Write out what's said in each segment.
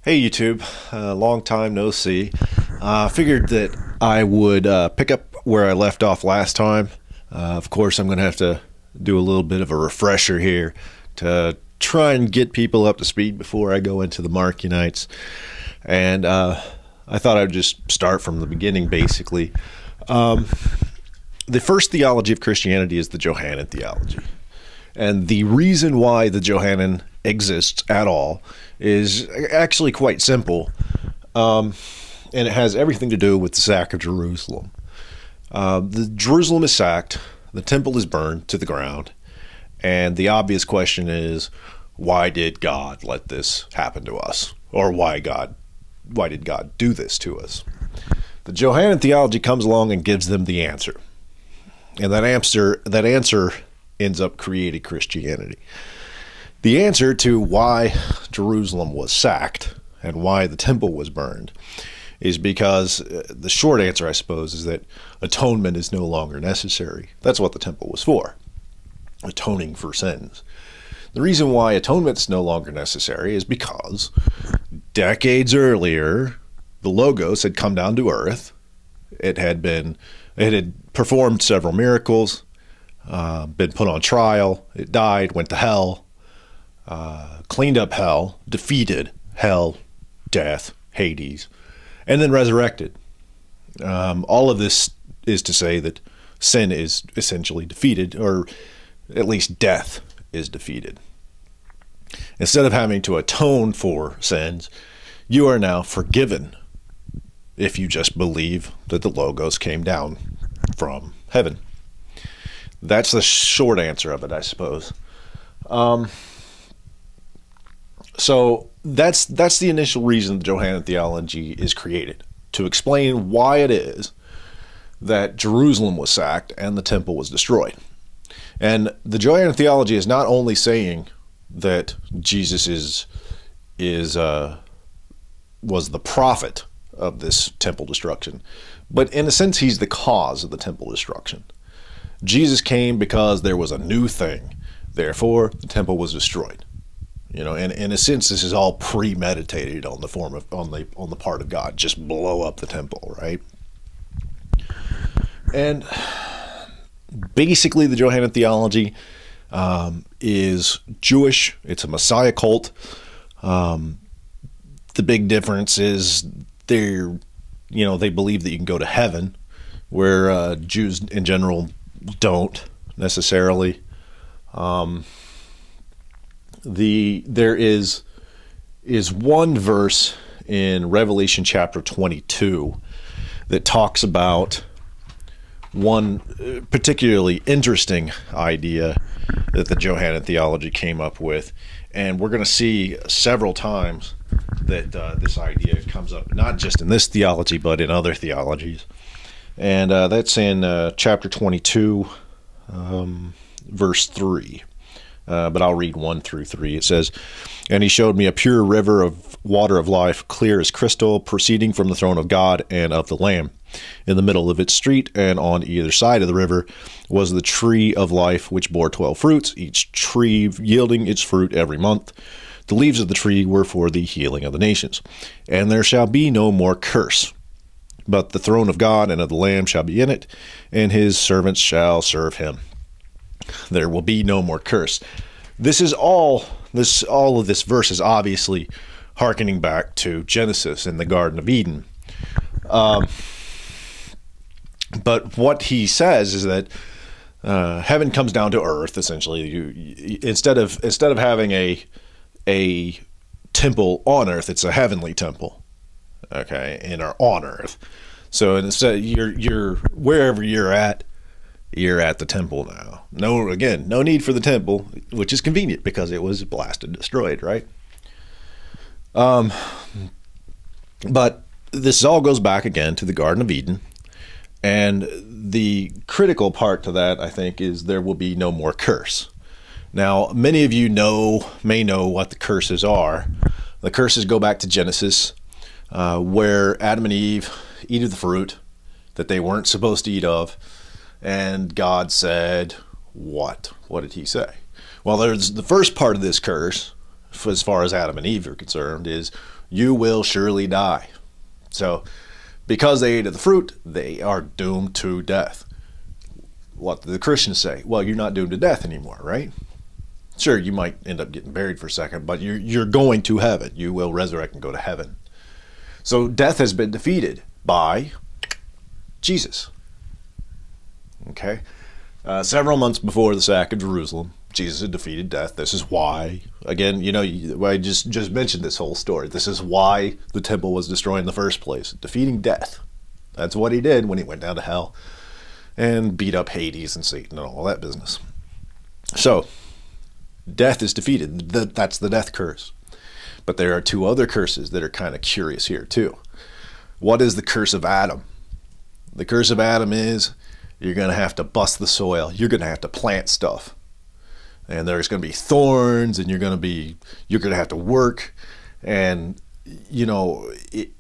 Hey YouTube, long time no see. Figured that I would pick up where I left off last time. Of course, I'm going to have to do a little bit of a refresher here to try and get people up to speed before I go into the Marcionites. And I thought I'd just start from the beginning, basically. The first theology of Christianity is the Johannine theology. And the reason why the Johannine exists at all is actually quite simple. And it has everything to do with the sack of Jerusalem. The Jerusalem is sacked, the temple is burned to the ground, and the obvious question is, why did God let this happen to us? Or why did God do this to us? The Johannine theology comes along and gives them the answer. And that answer ends up creating Christianity. The answer to why Jerusalem was sacked and why the temple was burned is because the short answer, I suppose, is that atonement is no longer necessary. That's what the temple was for, atoning for sins. The reason why atonement is no longer necessary is because decades earlier, the Logos had come down to earth. It had performed several miracles, been put on trial. It died, went to hell, cleaned up hell, defeated hell, death, Hades, and then resurrected. All of this is to say that sin is essentially defeated, or at least death is defeated. Instead of having to atone for sins, you are now forgiven if you just believe that the Logos came down from heaven. That's the short answer of it, I suppose. So that's the initial reason the Johannine theology is created, to explain why it is that Jerusalem was sacked and the temple was destroyed. And the Johannine theology is not only saying that Jesus was the prophet of this temple destruction, but in a sense he's the cause of the temple destruction. Jesus came because there was a new thing, therefore the temple was destroyed. You know, and in a sense this is all premeditated on the part of God. Just blow up the temple, right? And basically the Johannine theology is Jewish. It's a Messiah cult. The big difference is they believe that you can go to heaven, where Jews in general don't necessarily. There is one verse in Revelation chapter 22 that talks about one particularly interesting idea that the Johannine theology came up with, and we're going to see several times that this idea comes up, not just in this theology but in other theologies. And that's in chapter 22, verse 3. But I'll read 1 through 3. It says, "And he showed me a pure river of water of life, clear as crystal, proceeding from the throne of God and of the Lamb. In the middle of its street, and on either side of the river, was the tree of life, which bore 12 fruits, each tree yielding its fruit every month. The leaves of the tree were for the healing of the nations. And there shall be no more curse. But the throne of God and of the Lamb shall be in it, and his servants shall serve him. There will be no more curse." All of this verse is obviously hearkening back to Genesis in the Garden of Eden. But what he says is that heaven comes down to earth. Essentially, instead of having a temple on earth, it's a heavenly temple. Okay, on earth. So instead, you're wherever you're at the temple now. No need for the temple, which is convenient because it was blasted, destroyed, right? But this all goes back again to the Garden of Eden. And the critical part to that, I think, is there will be no more curse. Now, many of you may know what the curses are. The curses go back to Genesis, where Adam and Eve eat of the fruit that they weren't supposed to eat of. And God said, what? What did he say? Well, there's the first part of this curse, as far as Adam and Eve are concerned, is you will surely die. So, because they ate of the fruit, they are doomed to death. What do the Christians say? Well, you're not doomed to death anymore, right? Sure, you might end up getting buried for a second, but you're going to heaven. You will resurrect and go to heaven. So death has been defeated by Jesus. Okay? Several months before the sack of Jerusalem, Jesus had defeated death. This is why, again, you know, I just mentioned this whole story. This is why the temple was destroyed in the first place. Defeating death. That's what he did when he went down to hell and beat up Hades and Satan and all that business. So, death is defeated. That's the death curse. But there are two other curses that are kind of curious here too. What is the curse of Adam? The curse of Adam is you're going to have to bust the soil. You're going to have to plant stuff. And there's going to be thorns, and you're going to have to work. And, you know,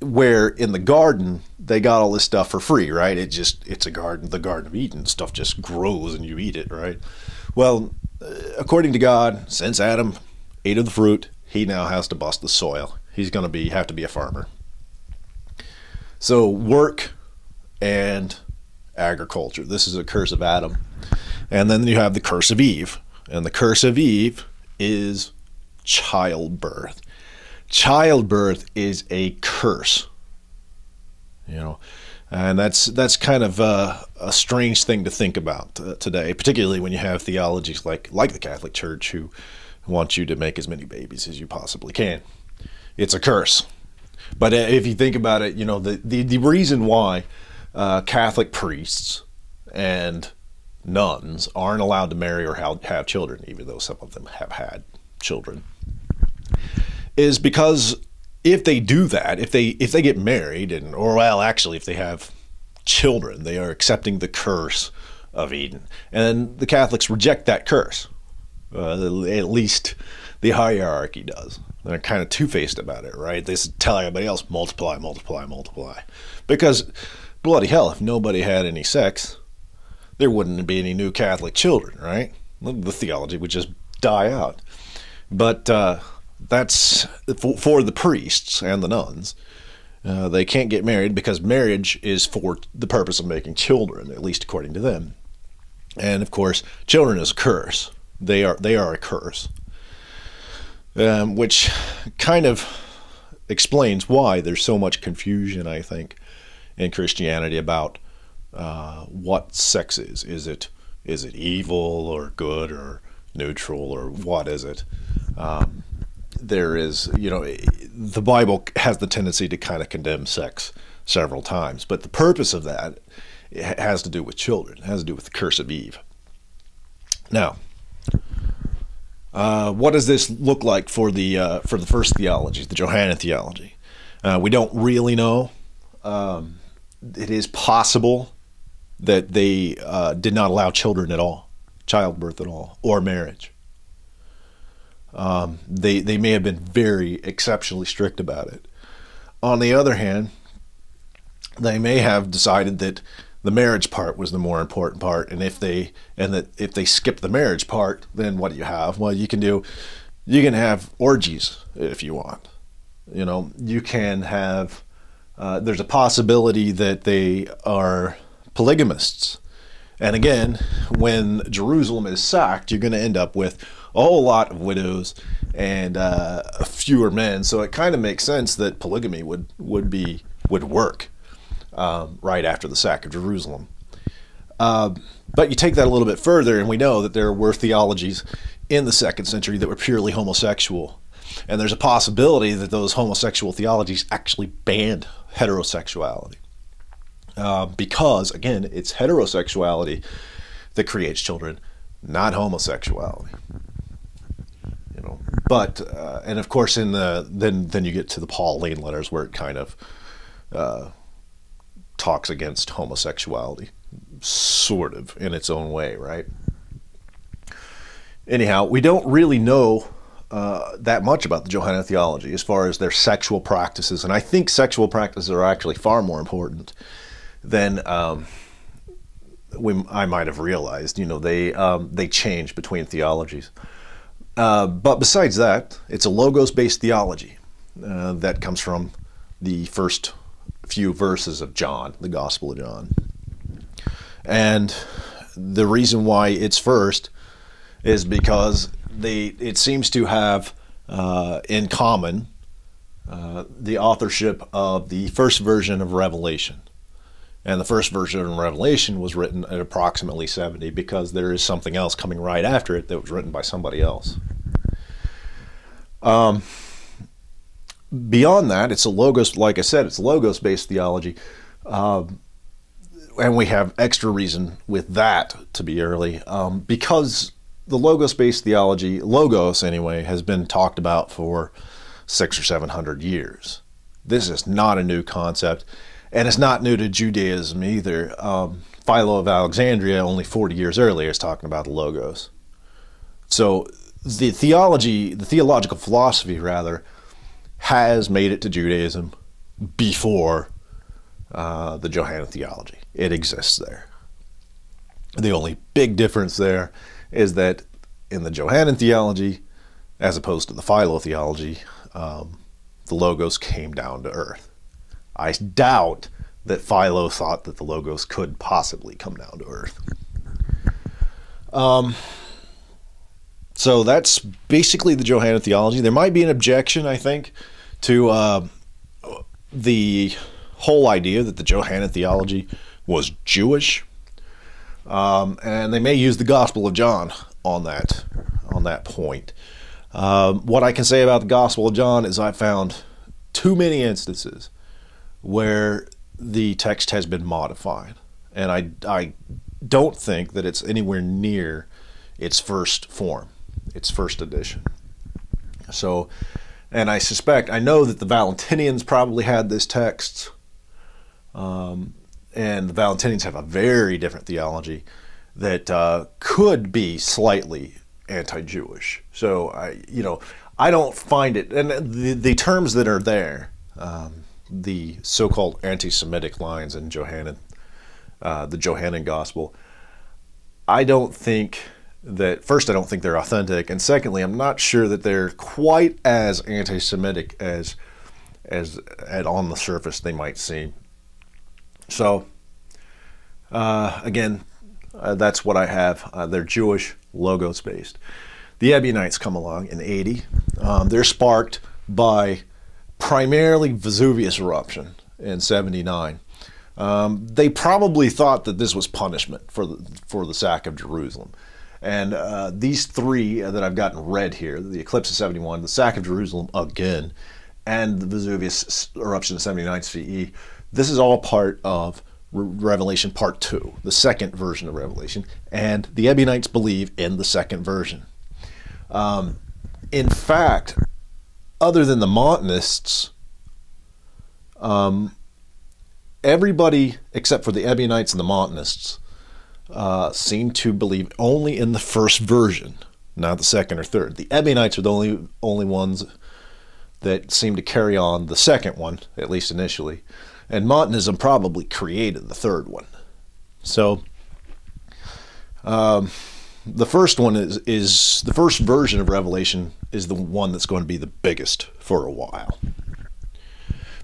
where in the garden, they got all this stuff for free, right? It's a garden, the Garden of Eden. Stuff just grows and you eat it, right? Well, according to God, since Adam ate of the fruit, he now has to bust the soil. He's going to have to be a farmer. So work and agriculture. This is a curse of Adam. And then you have the curse of Eve. And the curse of Eve is childbirth. Childbirth is a curse, you know, and that's kind of a strange thing to think about today, particularly when you have theologies like the Catholic Church who want you to make as many babies as you possibly can. It's a curse. But if you think about it, you know, the reason why Catholic priests and nuns aren't allowed to marry or have children, even though some of them have had children, is because if they do that, if they get married, if they have children, they are accepting the curse of Eden. And the Catholics reject that curse. At least the hierarchy does. They're kind of two-faced about it, right? They tell everybody else, multiply, multiply, multiply. Because, bloody hell, if nobody had any sex, there wouldn't be any new Catholic children, right? The theology would just die out. But that's for the priests and the nuns. They can't get married because marriage is for the purpose of making children, at least according to them. And of course, children is a curse. They are a curse, which kind of explains why there's so much confusion, I think, in Christianity about what sex is. Is it evil or good or neutral, or what is it? There is, you know, the Bible has the tendency to kind of condemn sex several times, but the purpose of that has to do with children. It has to do with the curse of Eve. Now, what does this look like for the first theologies, the Johannine theology? We don't really know. It is possible that they did not allow children at all, childbirth at all, or marriage. They may have been very exceptionally strict about it. On the other hand, they may have decided that the marriage part was the more important part, and if they skip the marriage part, then what do you have? Well, you can have orgies if you want. You know, you can have. There's a possibility that they are polygamists. And again, when Jerusalem is sacked, you're going to end up with a whole lot of widows and fewer men. So it kind of makes sense that polygamy would work right after the sack of Jerusalem. But you take that a little bit further, and we know that there were theologies in the 2nd century that were purely homosexual. And there's a possibility that those homosexual theologies actually banned heterosexuality. Because, again, it's heterosexuality that creates children, not homosexuality. You know, but and of course, then you get to the Pauline letters where it kind of talks against homosexuality, sort of in its own way, right? Anyhow, we don't really know that much about the Johannine theology as far as their sexual practices, and I think sexual practices are actually far more important than I might have realized. You know, they change between theologies. But besides that, it's a logos-based theology that comes from the first few verses of John, the Gospel of John. And the reason why it's first is because it seems to have in common the authorship of the first version of Revelation. And the first version of Revelation was written at approximately 70 because there is something else coming right after it that was written by somebody else. Beyond that, it's a logos, like I said, it's logos-based theology. And we have extra reason with that to be early because the logos-based theology, logos anyway, has been talked about for 600 or 700 years. This is not a new concept. And it's not new to Judaism either. Philo of Alexandria, only 40 years earlier, is talking about the logos. So the theological philosophy, rather, has made it to Judaism before the Johannine theology. It exists there. The only big difference there is that in the Johannine theology, as opposed to the Philo theology, the logos came down to earth. I doubt that Philo thought that the logos could possibly come down to earth. So that's basically the Johannine theology. There might be an objection, I think, to the whole idea that the Johannine theology was Jewish. And they may use the Gospel of John on that point. What I can say about the Gospel of John is I found too many instances where the text has been modified, and I don't think that it's anywhere near its first form, its first edition. So, and I know that the Valentinians probably had this text, and the Valentinians have a very different theology that could be slightly anti-Jewish. So I don't find it, and the terms that are there, the so-called anti-Semitic lines in Johannine, the Johannine Gospel, I don't think that, first, I don't think they're authentic, and secondly, I'm not sure that they're quite as anti-Semitic as on the surface they might seem. So, again, that's what I have. They're Jewish, logos-based. The Ebionites come along in 80. They're sparked by primarily Vesuvius eruption in 79. They probably thought that this was punishment for the sack of Jerusalem. And these three that I've gotten read here, the eclipse of 71, the sack of Jerusalem again, and the Vesuvius eruption of 79 CE, this is all part of Revelation Part 2, the second version of Revelation, and the Ebionites believe in the second version. In fact, other than the Montanists, everybody except for the Ebionites and the Montanists seem to believe only in the first version, not the second or third. The Ebionites are the only ones that seem to carry on the second one, at least initially, and Montanism probably created the third one. So the first one is the first version of Revelation is the one that's going to be the biggest for a while.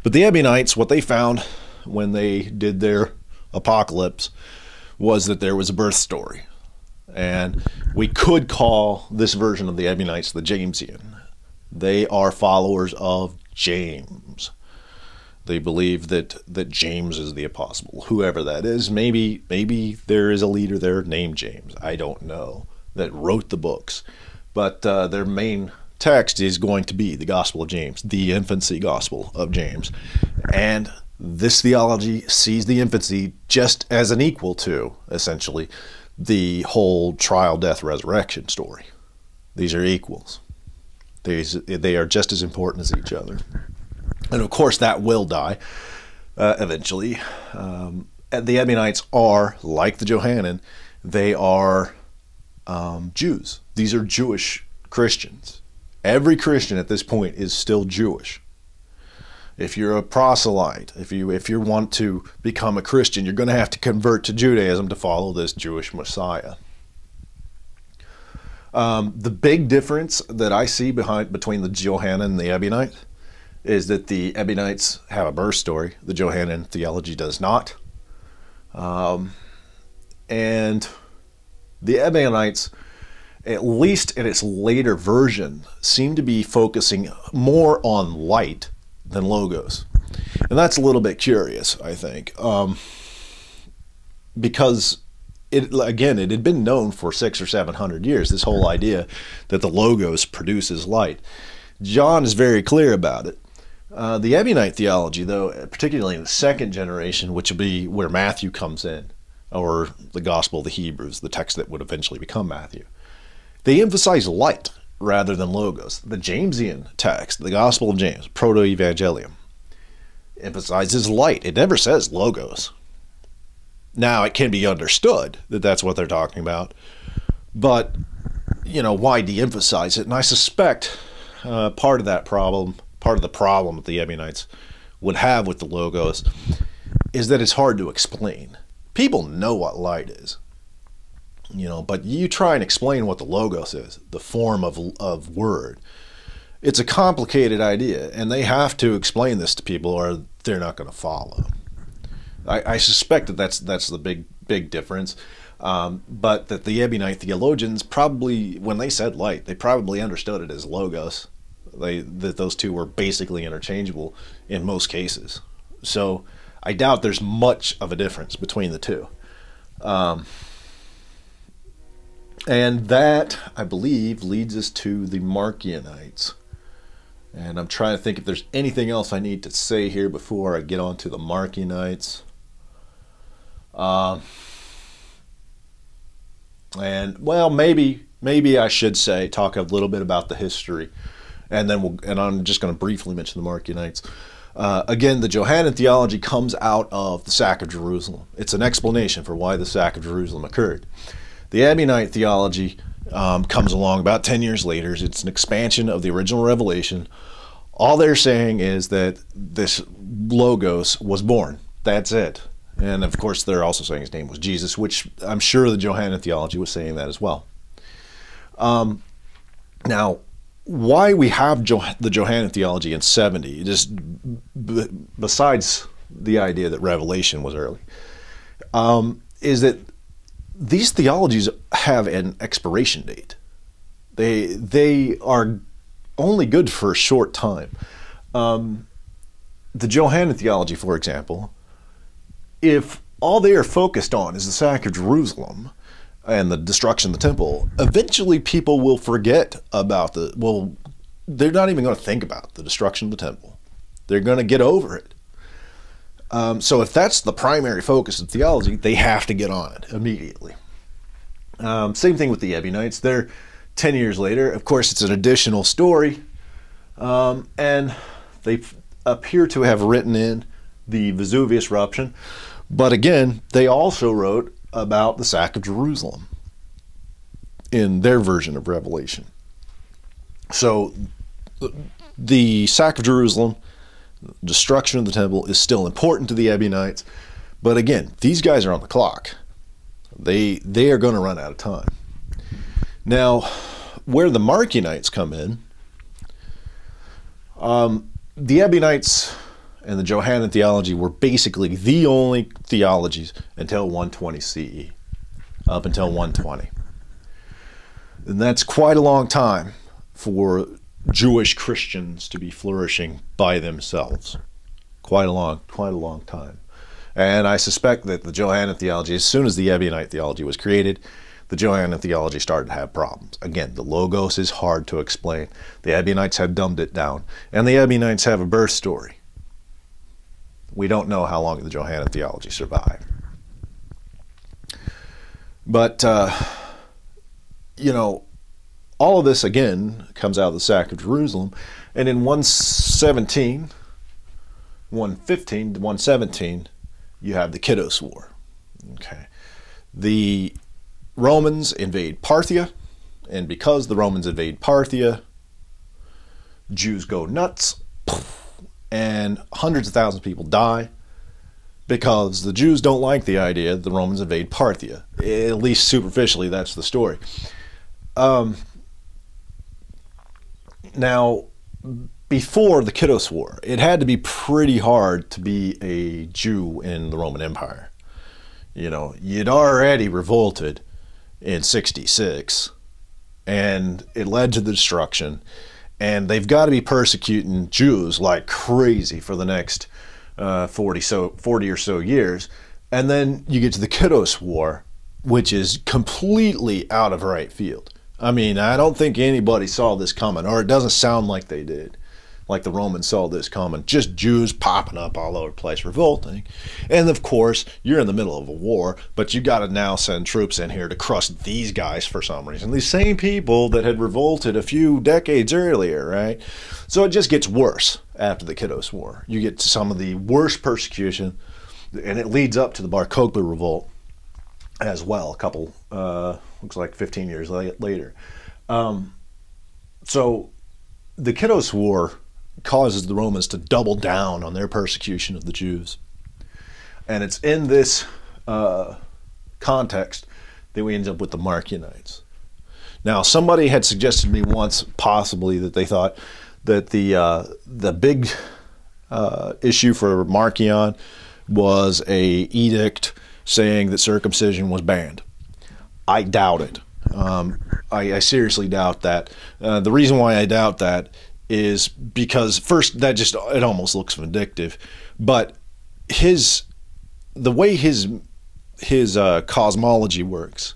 But the Ebionites, what they found when they did their apocalypse was that there was a birth story. And we could call this version of the Ebionites the Jamesian. They are followers of James. They believe that James is the apostle, whoever that is. Maybe there is a leader there named James, I don't know, that wrote the books. But their main text is going to be the Gospel of James, the infancy Gospel of James. And this theology sees the infancy just as an equal to, essentially, the whole trial, death, resurrection story. These are equals. They are just as important as each other. And of course, that will die eventually. The Ebionites are, like the Johannine, they are Jews. These are Jewish Christians. Every Christian at this point is still Jewish. If you're a proselyte, if you want to become a Christian, you're going to have to convert to Judaism to follow this Jewish Messiah. The big difference that I see between the Johannine and the Ebionite is that the Ebionites have a birth story. The Johannine theology does not. And the Ebionites, at least in its later version, seem to be focusing more on light than logos. And that's a little bit curious, I think, because it had been known for 600 or 700 years, this whole idea that the logos produces light. John is very clear about it. The Ebionite theology, though, particularly in the second generation, which will be where Matthew comes in, or the Gospel of the Hebrews, the text that would eventually become Matthew, they emphasize light rather than logos. The Jamesian text, the Gospel of James, Proto-Evangelium, emphasizes light. It never says logos. Now, it can be understood that that's what they're talking about, but, why de-emphasize it? And I suspect part of the problem that the Ebionites would have with the logos is that it's hard to explain. People know what light is, but you try and explain what the logos is, the form of word. It's a complicated idea, and they have to explain this to people or they're not going to follow. I suspect that that's the big difference, but that the Ebionite theologians probably, when they said light, they probably understood it as logos. That those two were basically interchangeable in most cases. So I doubt there's much of a difference between the two. And that, I believe, leads us to the Marcionites. And I'm trying to think if there's anything else I need to say here before I get on to the Marcionites. And, well, maybe I should talk a little bit about the history. And then I'm just going to briefly mention the Marcionites. Again, the Johannine theology comes out of the sack of Jerusalem. It's an explanation for why the sack of Jerusalem occurred. The Ebionite theology comes along about 10 years later. It's an expansion of the original revelation. All they're saying is that this Logos was born. That's it. And of course, they're also saying his name was Jesus, which I'm sure the Johannine theology was saying that as well. Now, why we have the Johannine theology in 70, just besides the idea that Revelation was early, is that these theologies have an expiration date. They are only good for a short time. The Johannine theology, for example, if all they are focused on is the sack of Jerusalem and the destruction of the temple, eventually people will forget about they're not even going to think about the destruction of the temple. They're going to get over it. So if that's the primary focus of theology, they have to get on it immediately. Same thing with the Ebionites. They're 10 years later. Of course, it's an additional story. And they appear to have written in the Vesuvius eruption. But again, they also wrote about the sack of Jerusalem in their version of Revelation. So the sack of Jerusalem, destruction of the temple, is still important to the Ebionites. But again, these guys are on the clock. They are going to run out of time. Now, where the Marcionites come in, the Ebionites and the Johannine theology were basically the only theologies until 120 CE, up until 120. And that's quite a long time for Jewish Christians to be flourishing by themselves. Quite a long time. And I suspect that the Johannine theology, as soon as the Ebionite theology was created, the Johannine theology started to have problems. Again, the Logos is hard to explain. The Ebionites have dumbed it down. And the Ebionites have a birth story. We don't know how long the Johannine theology survived. But, all of this, again, comes out of the sack of Jerusalem. And in 117, 115 to 117, you have the Kiddos War. Okay. The Romans invade Parthia, and because the Romans invade Parthia, Jews go nuts, and hundreds of thousands of people die because the Jews don't like the idea that the Romans invade Parthia. At least superficially, that's the story. Now, before the Kittos War, it had to be pretty hard to be a Jew in the Roman Empire. You know, you'd already revolted in 66, and it led to the destruction. And they've got to be persecuting Jews like crazy for the next 40 or so years. And then you get to the Kittos War, which is completely out of right field. I mean, I don't think anybody saw this coming, or it doesn't sound like they did, like the Romans saw this coming. Just Jews popping up all over the place, revolting. And of course, you're in the middle of a war, but you got to now send troops in here to crush these guys for some reason. These same people that had revolted a few decades earlier, right? So it just gets worse after the Kittos War. You get to some of the worst persecution, and it leads up to the Bar Kokhba revolt as well, a couple, looks like 15 years later. So the Kittos War causes the Romans to double down on their persecution of the Jews. And it's in this context that we end up with the Marcionites. Now, somebody had suggested to me once, possibly, that they thought that the big issue for Marcion was a edict saying that circumcision was banned. I doubt it. I seriously doubt that. The reason why I doubt that is because, first, it almost looks vindictive, but the way his cosmology works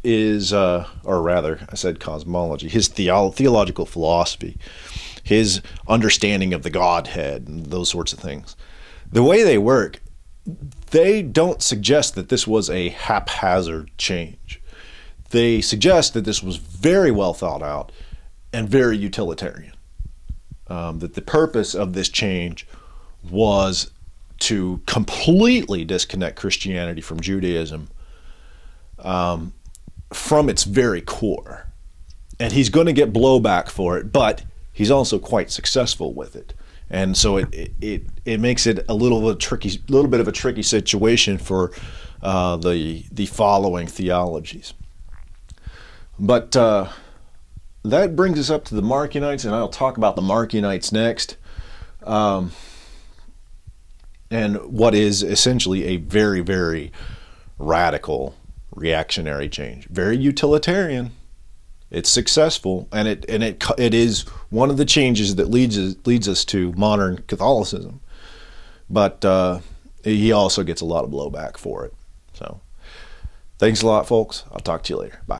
is, or rather, I said cosmology, his theological philosophy, his understanding of the Godhead and those sorts of things. The way they work, they don't suggest that this was a haphazard change. They suggest that this was very well thought out and very utilitarian. That the purpose of this change was to completely disconnect Christianity from Judaism from its very core. And he's going to get blowback for it, but he's also quite successful with it. And so it makes it a little bit of a tricky situation for the following theologies. But that brings us up to the Marcionites, and I'll talk about the Marcionites next. And what is essentially a very, very radical reactionary change. Very utilitarian. It's successful, and it is one of the changes that leads us to modern Catholicism. But he also gets a lot of blowback for it. So, thanks a lot, folks. I'll talk to you later. Bye.